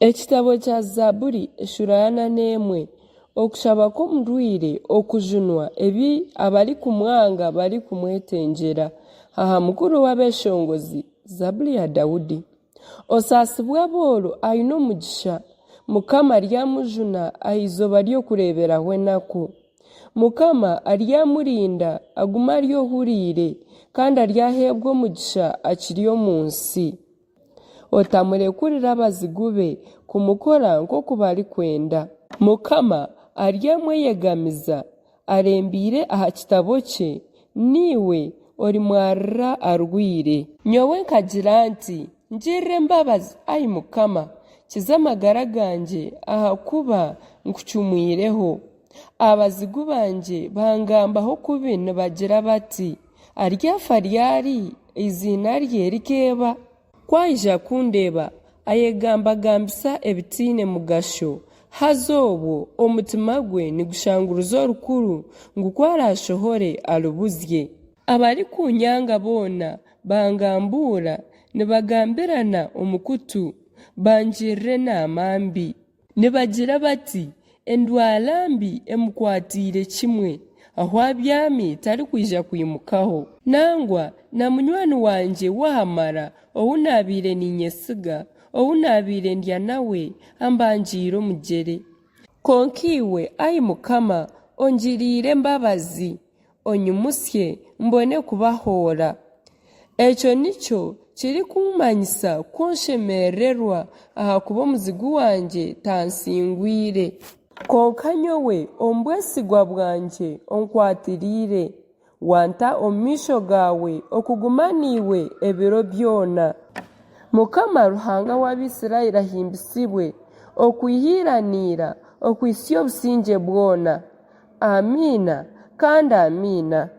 Ekitabo kya Zaburi eshura ya 41 okushaba k'omurwire okujunwa ebi abali kumwanga bali kumwetengyera. Aha mukuru w'abeshongozi Zaburi ya Dawudi. Osaasibwe abooro aine omugisha, Mukama aryamujuna aha izooba ry'okureeberaho enaku. Mukama aryamurinda aguma aryohuriire kandi aryaheebwa omugisha akiri omu nsi. Otamurekurira abazigu be kumukora nk'oku barikwenda. Mukama aryamweyegamiza arembiire aha kitabo kye, niwe orimwarira arwire. Nyowe nkagira nti ngirira embabazi ayi Mukama, kiza amagara gangye ahakuba nkucumwireho. Abazigu bangye bangambaho kubi nibagira bati aryafa ryari izina rye rikeeba. Kwaija kundeeba ayegambagambisa ebitiine mugasho, haza obwo omutima gwe nigushanguruza orukuru ngu kwarashohore arubuzye. Abari kunyanga boona bangambuura nibagambirana omukutu bangirire n'amambi. Nibagira bati endwara mbi emukwatiire kimwe, aho abyami tari kwija kwimukaho. Nangwa na munywani wanje wahamara owu naabiire ninyesiga, owu naabiire ndya nawe ambangiire omugyere. Konka iwe ayi Mukama ongiriire embabazi, onyimusye mbone kubahoora. Ekyo nikyo kiri kumanyisa kunshemererwa ahakuba omuzigu wanje tansingwire. Konka nyowe ombwesigwa bwanje onkwatiriire, wanta omu maisho gawe okuguma niwe ebiro byona. Mukama Ruhanga w'Abisirayiri ahimbisibwe okwihiranira okwisi obusingye bwona. Amiina kandi amiina.